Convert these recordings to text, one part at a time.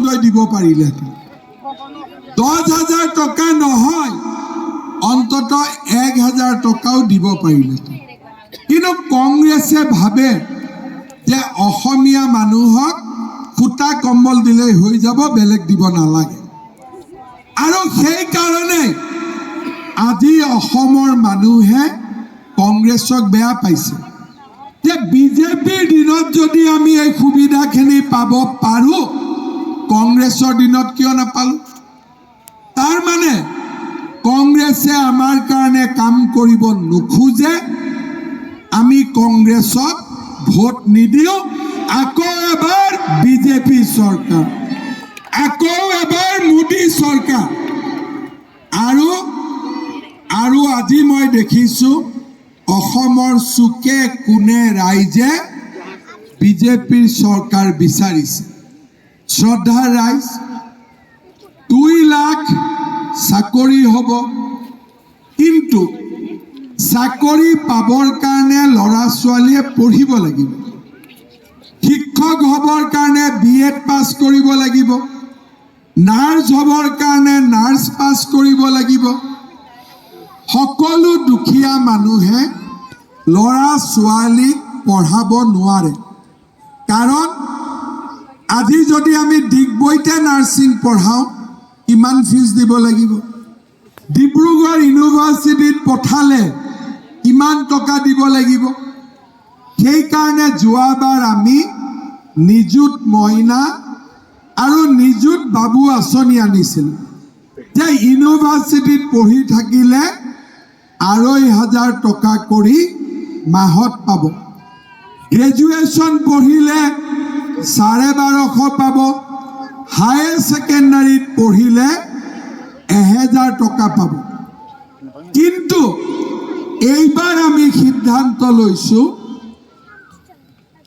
অৰুণোদয় দিব পাৰিলেহেঁতেন 10,000 টকা নহয় অন্তত 1,000 টকাও দিব পাৰিলেহেঁতেন কিন্তু কংগ্ৰেছে ভাবে যে অসমীয়া মানুহক ফুটা কম্বল দিলেই হৈ যাব বেলেগ দিব নালাগে আৰু সেই কাৰণে আজি অসমৰ মানুহে কংগ্ৰেছক বেয়া পাইছে যে বিজেপিৰ দিনত যদি আমি এই সুবিধাখিনি পাব পাৰো কংগ্ৰেছৰ দিনত কিয় নাপালো তাৰ মানে কংগ্ৰেছে আমাৰ কাৰণে কাম কৰিব নোখোজে আমি কংগ্ৰেছক ভোট নিদিও আকৌ এবাৰ বিজেপি চৰকাৰ আকৌ এবাৰ মোদী চৰকাৰ আৰু আজি মই দেখিছো অসমৰ চুকে কোণে ৰাইজে বিজেপিৰ চৰকাৰ বিচাৰিছে শ্ৰদ্ধা ৰাইজ 2 লাখ চাকৰি হ'ব কিন্তু চাকৰি পাবৰ কাৰণে ল'ৰা ছোৱালীয়ে পঢ়িব লাগিব শিক্ষক হ'বৰ কাৰণে বিএড পাছ কৰিব লাগিব নাৰ্ছ হ'বৰ কাৰণে নাৰ্ছ পাছ কৰিব লাগিব সকলো দুখীয়া মানুহে ল'ৰা ছোৱালীক পঢ়াব নোৱাৰে কাৰণ আজি যদি আমি ডিগবৈতে নাৰ্ছিং পঢ়াওঁ কিমান ফিজ দিব লাগিব ডিব্ৰুগড় ইউনিভাৰ্চিটিত পঠালে কিমান টকা দিব লাগিব সেই কাৰণে যোৱাবাৰ আমি নিযুত মইনা আৰু নিযুত বাবু আঁচনি আনিছিল যে ইউনিভাৰ্চিটিত পঢ়ি থাকিলে 2,500 টকা কৰি মাহত পাব গ্ৰেজুৱেশ্যন পঢ়িলে 1250 পাব হায়াৰ ছেকেণ্ডাৰীত পঢ়িলে 1,000 টকা পাব কিন্তু এইবাৰ আমি সিদ্ধান্ত লৈছো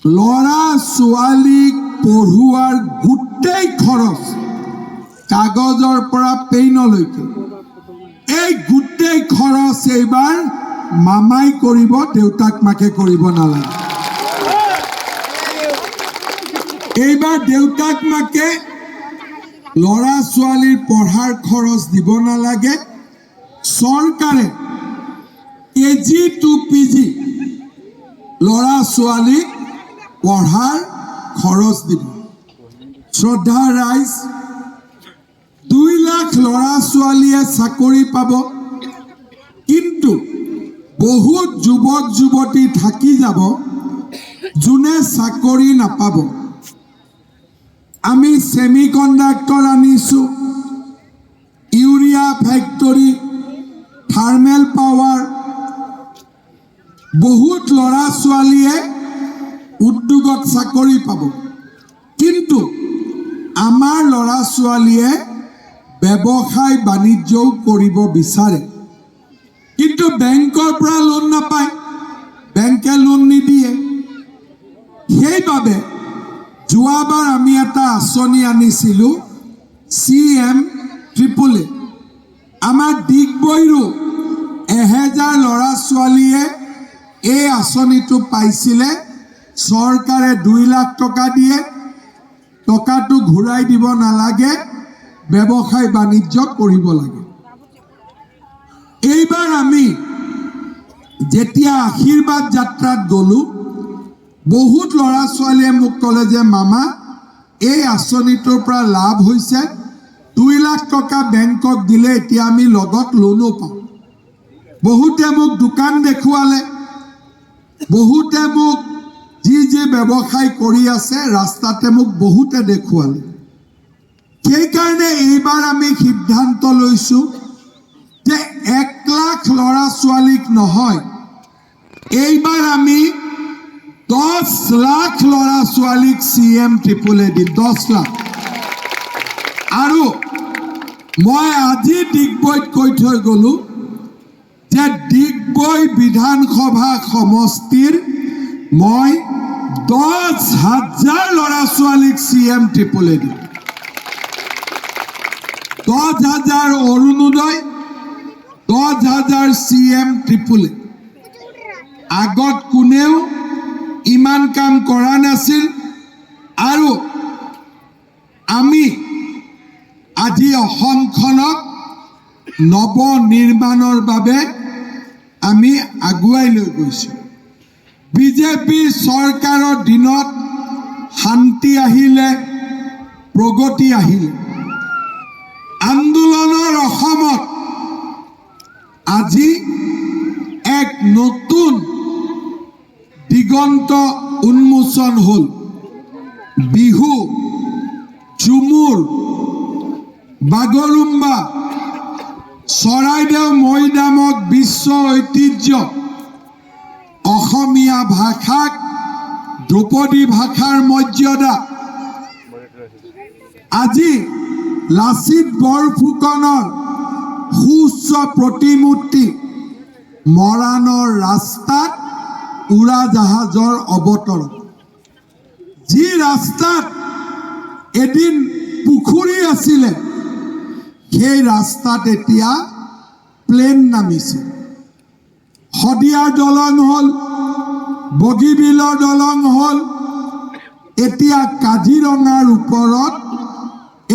ল'ৰা ছোৱালীক পঢ়ুৱাৰ গোটেই খৰচ কাগজৰ পৰা পেইনলৈকে এই গোটেই খৰচ এইবাৰ মামাই কৰিব দেউতাক মাকে কৰিব নালাগে এইবাৰ দেউতাক মাকে ল'ৰা ছোৱালীৰ পঢ়াৰ খৰচ দিব নালাগে চৰকাৰে কেজি টু পিজি ল'ৰা ছোৱালীক পঢ়াৰ খৰচ দিব শ্ৰদ্ধা ৰাইজ 2 লাখ ল'ৰা ছোৱালীয়ে চাকৰি পাব কিন্তু বহুত যুৱক যুৱতী থাকি যাব যোনে চাকৰি নাপাব আমি সেমিকন্ডাক্টৰ আনিছো ইউৰিয়া ফেক্টৰী থাৰ্মেল পাৱাৰ বহুত ল'ৰা ছোৱালীয়ে উদ্যোগত চাকৰি পাব কিন্তু আমাৰ ল'ৰা ছোৱালীয়ে ব্যৱসায় বাণিজ্যও কৰিব বিচাৰে কিন্তু বেংকৰ পৰা লোন নাপায় বেংকে লোন নিদিয়ে সেইবাবে যোৱাবাৰ আমি এটা আঁচনি আনিছিলো CM AAA আমাৰ ডিগবৈৰো 1000 ল'ৰা ছোৱালীয়ে এই আঁচনিটো পাইছিলে চৰকাৰে 2 লাখ টকা দিয়ে টকাটো ঘূৰাই দিব নালাগে ব্যৱসায় বাণিজ্য কৰিব লাগে এইবাৰ আমি যেতিয়া আশীৰ্বাদ যাত্ৰাত গলো বহুত ল'ৰা ছোৱালীয়ে মোক ক'লে যে মামা এই আঁচনিটোৰ পৰা লাভ হৈছে 2 লাখ টকা বেংকক দিলে এতিয়া আমি লগত লোনো পাওঁ বহুতে মোক দোকান দেখুৱালে বহুতে মোক যি ব্যৱসায় কৰি আছে ৰাস্তাতে মোক বহুতে দেখুৱালে সেই কাৰণে এইবাৰ আমি সিদ্ধান্ত লৈছো যে 1 লাখ ল'ৰা ছোৱালীক নহয় এইবাৰ আমি 10 লাখ ল'ৰা ছোৱালীক CM AAA দিম 10 লাখ আৰু মই আজি ডিগবৈত কৈ থৈ গলো যে ডিগবৈ বিধানসভা সমষ্টিৰ মই 10,000 ল'ৰা ছোৱালীক CM AAA দিম 10,000 অৰুণোদয় 10,000 CM AAA আগত কোনেও ইমান কাম কৰা নাছিল আৰু আমি আজি অসমখনক নৱ নিৰ্মাণৰ বাবে আমি আগুৱাই লৈ গৈছোঁ। বিজেপি চৰকাৰৰ দিনত শান্তি আহিলে, প্ৰগতি আহিলে। আন্দোলনৰ অসমত আজি এক নতুন দিগন্ত উন্মোচন হ'ল। বিহু, ঝুমুৰ, বাগৰুম্বা, চৰাইদেউ মৈদামক বিশ্ব ঐতিহ্য, অসমীয়া ভাষাক ধ্ৰুপদী ভাষাৰ মৰ্যাদা, আজি লাচিত বৰফুকনৰ সুউচ্চ প্ৰতিমূৰ্তি, মৰাণৰ ৰাস্তাত উৰাজাহাজৰ অৱতৰণ, যি ৰাস্তাত এদিন পুখুৰী আছিলে সেই ৰাস্তাত এতিয়া প্লেন নামিছে। শদিয়াৰ দলং হ'ল, বগীবিলৰ দলং হ'ল, এতিয়া কাজিৰঙাৰ ওপৰত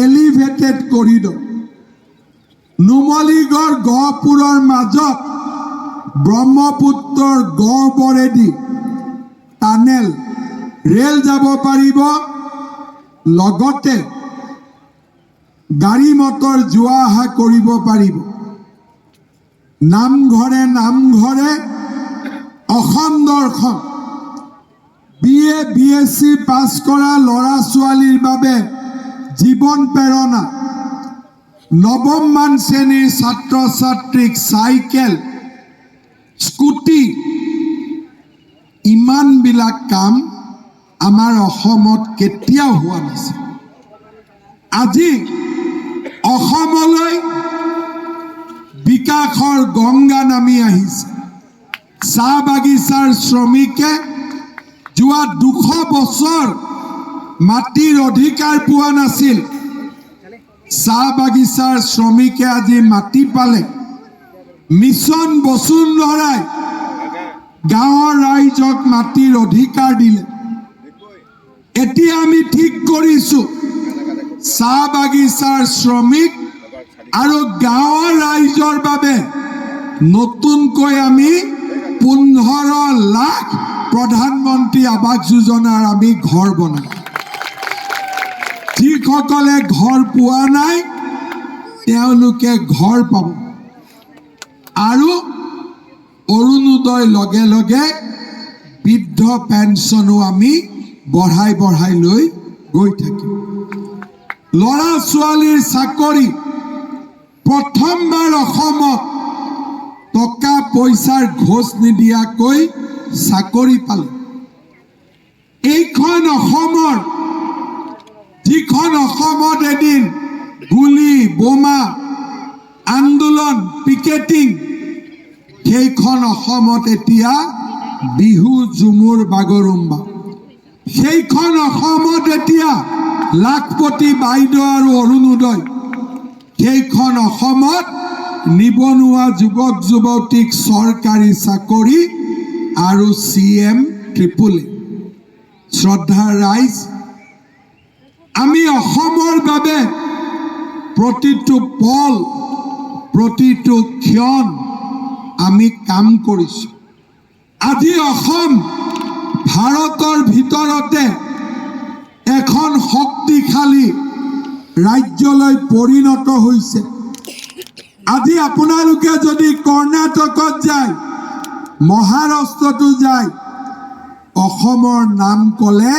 এলিভেটেড কৰিডৰ। নুমলীগড় গহপুৰৰ মাজত ব্ৰহ্মপুত্ৰৰ গহ্বৰেদি টানেল, ৰেল যাব পাৰিব, লগতে গাড়ী মটৰ যোৱা অহা কৰিব পাৰিব। নামঘৰে নামঘৰে অসম দৰ্শন, BA BSc পাছ কৰা ল'ৰা ছোৱালীৰ বাবে জীৱন প্ৰেৰণা, নৱমমান শ্ৰেণীৰ ছাত্ৰ ছাত্ৰীক চাইকেল, স্কুটি, ইমানবিলাক কাম আমাৰ অসমত কেতিয়াও হোৱা নাছিল। আজি অসমলৈ বিকাশৰ গংগা নামি আহিছে। চাহ বাগিচাৰ শ্ৰমিকে যোৱা 200 বছৰ মাটিৰ অধিকাৰ পোৱা নাছিল। চাহ বাগিচাৰ শ্ৰমিকে আজি মাটি পালে। মিছন বসুন্ধৰাই গাঁৱৰ ৰাইজক মাটিৰ অধিকাৰ দিলে। এতিয়া আমি ঠিক কৰিছোঁ, চাহ বাগিচাৰ শ্ৰমিক আৰু গাঁৱৰ ৰাইজৰ বাবে নতুনকৈ আমি 15 লাখ প্ৰধানমন্ত্ৰী আৱাস যোজনাৰ আমি ঘৰ বনাম। যিসকলে ঘৰ পোৱা নাই তেওঁলোকে ঘৰ পাব। আৰু অৰুণোদয় লগে লগে বৃদ্ধ পেঞ্চনো আমি বঢ়াই বঢ়াই লৈ গৈ থাকিম। ল'ৰা ছোৱালীৰ চাকৰি, প্ৰথমবাৰ অসমত টকা পইচাৰ ঘোষ নিদিয়াকৈ চাকৰি পালে। এইখন অসমৰ, যিখন অসমত এদিন গুলি, বোমা, আন্দোলন, পিকেটিং, সেইখন অসমত এতিয়া বিহু, ঝুমুৰ, বাগৰুম্বা। সেইখন অসমত এতিয়া লাখপতি বাইদেউ আৰু অৰুণোদয়। সেইখন অসমত নিবনুৱা যুৱক যুৱতীক চৰকাৰী চাকৰি আৰু CM ট্ৰিপল-A। শ্ৰদ্ধাৰ ৰাইজ, আমি অসমৰ বাবে প্ৰতিটো পল, প্ৰতিটো ক্ষণ আমি কাম কৰিছোঁ। আজি অসম ভাৰতৰ ভিতৰতে এখন শক্তিশালী ৰাজ্যলৈ পৰিণত হৈছে। আজি আপোনালোকে যদি কৰ্ণাটকত যায়, মহাৰাষ্ট্ৰতো যায়, অসমৰ নাম ক'লে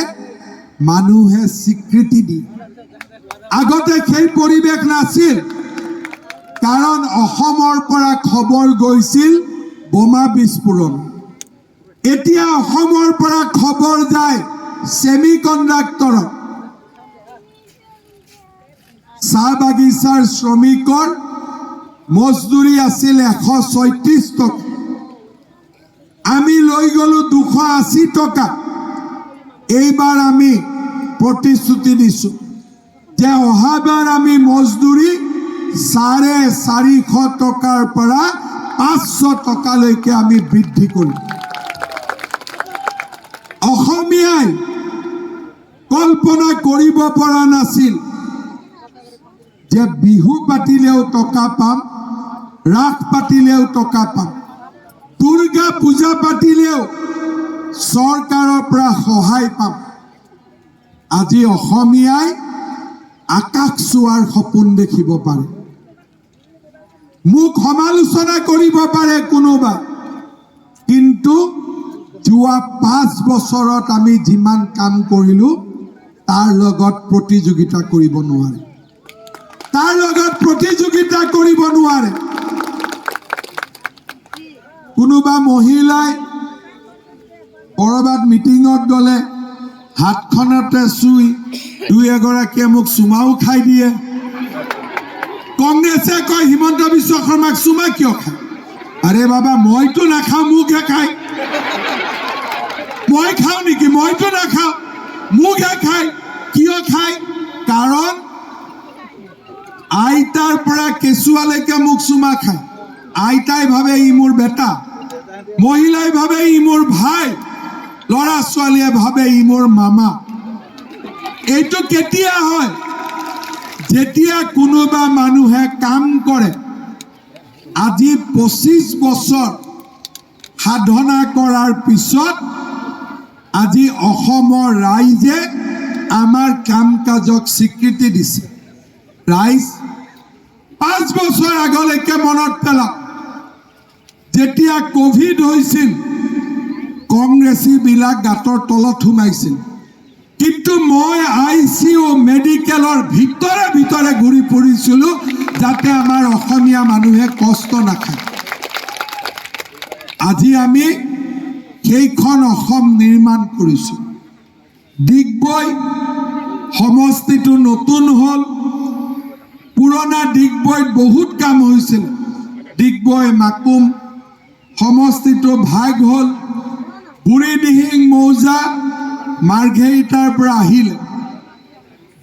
মানুহে স্বীকৃতি দিয়ে। আগতে সেই পৰিৱেশ নাছিল, কাৰণ অসমৰ পৰা খবৰ গৈছিল বোমা বিস্ফোৰণ। এতিয়া অসমৰ পৰা খবৰ যায় ছেমি কণ্ডাক্টৰত। চাহ বাগিচাৰ শ্ৰমিকৰ মজদুৰি আছিল 136 টকা, আমি লৈ গলো 280 টকা। এইবাৰ আমি প্ৰতিশ্ৰুতি দিছোঁ যে অহাবাৰ আমি মজদুৰি 450 টকাৰ পৰা 500 টকালৈকে আমি বৃদ্ধি কৰিম। অসমীয়াই কল্পনা কৰিব পৰা নাছিল যে বিহু পাতিলেও টকা পাম, ৰাস পাতিলেও টকা পাম, দুৰ্গা পূজা পাতিলেও চৰকাৰৰ পৰা সহায় পাম। আজি অসমীয়াই আকাশ চোৱাৰ সপোন দেখিব পাৰে। মোক সমালোচনা কৰিব পাৰে কোনোবা, কিন্তু যোৱা 5 বছৰত আমি যিমান কাম কৰিলো তাৰ লগত প্ৰতিযোগিতা কৰিব নোৱাৰে, তাৰ লগত প্ৰতিযোগিতা কৰিব নোৱাৰে। কোনোবা মহিলাই কৰবাত মিটিঙত গ'লে হাতখনতে চুই 2-এগৰাকীয়ে মোক চুমাও খাই দিয়ে। কংগ্ৰেছে কয় হিমন্ত বিশ্ব শৰ্মাক চুমা কিয় খায়? আৰে বাবা, মইতো নাখাওঁ, মোকহে খায়। মই খাওঁ নেকি? মইতো নাখাওঁ, মোকহে খায়। কিয় খায়? কাৰণ আইতাৰ পৰা কেঁচুৱালৈকে মোক চুমা খায়। আইতাই ভাবে ই মোৰ বেটা, মহিলাই ভাবে ই মোৰ ভাই, ল'ৰা ছোৱালীয়ে ভাবে ই মোৰ মামা। এইটো কেতিয়া হয়? যেতিয়া কোনোবা মানুহে কাম কৰে। আজি 25 বছৰ সাধনা কৰাৰ পিছত আজি অসমৰ ৰাইজে আমাৰ কাম কাজক স্বীকৃতি দিছে। ৰাইজ 5 বছৰ আগলৈকে মনত পেলাওক, যেতিয়া কোভিড হৈছিল কংগ্ৰেছীবিলাক গাঁতৰ তলত সোমাইছিল, কিন্তু মই ICU মেডিকেলৰ ভিতৰে ভিতৰে ঘূৰি ফুৰিছিলোঁ যাতে আমাৰ অসমীয়া মানুহে কষ্ট নাখায়। আজি আমি সেইখন অসম নিৰ্মাণ কৰিছোঁ। ডিগবৈ সমষ্টিটো নতুন হ'ল, পুৰণা ডিগবৈত বহুত কাম হৈছিল। ডিগবৈ মাকুম সমষ্টিটো ভাগ হ'ল, বুঢ়ীদিহিং মৌজা মাৰ্ঘেৰিটাৰ পৰা আহিলে।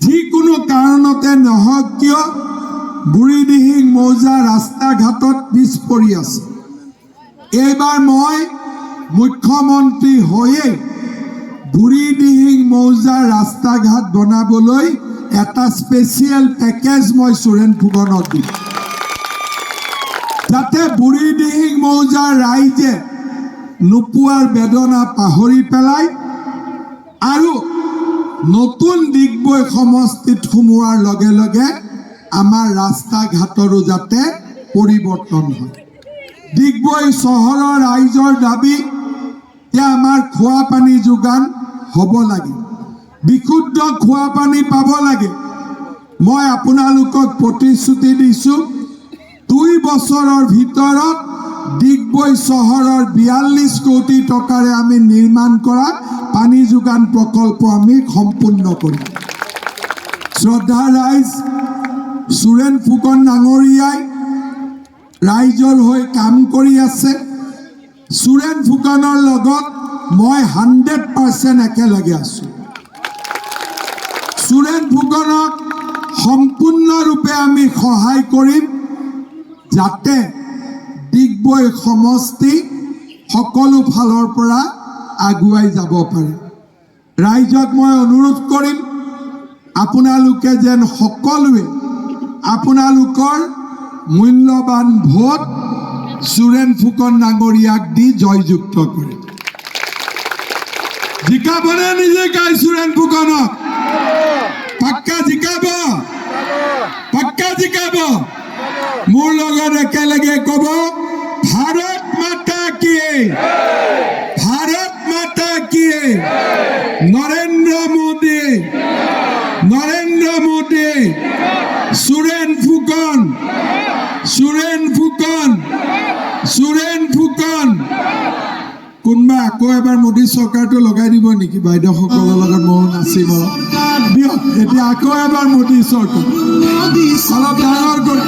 যিকোনো কাৰণতে নহওক কিয় বুঢ়ীদিহিং মৌজা ৰাস্তা ঘাটত পিছ পৰি আছে। এইবাৰ মই মুখ্যমন্ত্ৰী হৈয়ে বুঢ়ীদিহিং মৌজা ৰাস্তা ঘাট বনাবলৈ এটা স্পেচিয়েল পেকেজ মই সুৰেন ফুকনক দিম, যাতে বুঢ়ীদিহিং মৌজাৰ ৰাইজে নোপোৱাৰ বেদনা পাহৰি পেলাই আৰু নতুন ডিগবৈ সমষ্টিত সোমোৱাৰ লগে লগে আমাৰ ৰাস্তা ঘাটৰো যাতে পৰিৱৰ্তন হয়। ডিগবৈ চহৰৰ ৰাইজৰ দাবী যে আমাৰ খোৱা পানী যোগান হ'ব লাগে, বিশুদ্ধ খোৱা পানী পাব লাগে। মই আপোনালোকক প্ৰতিশ্ৰুতি দিছোঁ, 2 বছৰৰ ভিতৰত ডিগবৈ চহৰৰ 42 কোটি টকাৰে আমি নিৰ্মাণ কৰা পানী যোগান প্ৰকল্প আমি সম্পূৰ্ণ কৰিম। শ্ৰদ্ধা ৰাইজ, সুৰেন ফুকন ডাঙৰীয়াই ৰাইজৰ হৈ কাম কৰি আছে। সুৰেন ফুকনৰ লগত মই 100% একেলগে আছোঁ। সুৰেন ফুকনক সম্পূৰ্ণৰূপে আমি সহায় কৰিম, যাতে ডিগবৈ সমষ্টি সকলো ফালৰ পৰা আগুৱাই যাব পাৰে। ৰাইজক মই অনুৰোধ কৰিম, আপোনালোকে যেন সকলোৱে আপোনালোকৰ মূল্যৱান ভোট সুৰেন ফুকন ডাঙৰীয়াক দি জয়যুক্ত কৰে। জিকাবনে নিজিকাই সুৰেন ফুকনক? পাক্কা জিকাব, পাক্কা জিকাব। মোৰ লগত একেলগে ক'ব, ভাৰত মাতা কি, ভাৰত মাতা কি, নৰেন্দ্ৰ মোদী, নৰেন্দ্ৰ মোদী, সুৰেন ফুকন, সুৰেন ফুকন, সুৰেন ফুকন। কোনোবা আকৌ এবাৰ মোদী চৰকাৰটো লগাই দিব নেকি? বাইদেউসকলৰ লগত ময়ো নাচিম অলপ। দিয়ক এতিয়া আকৌ এবাৰ মোদী চৰকাৰ, অলপ ডাঙৰ কৰি।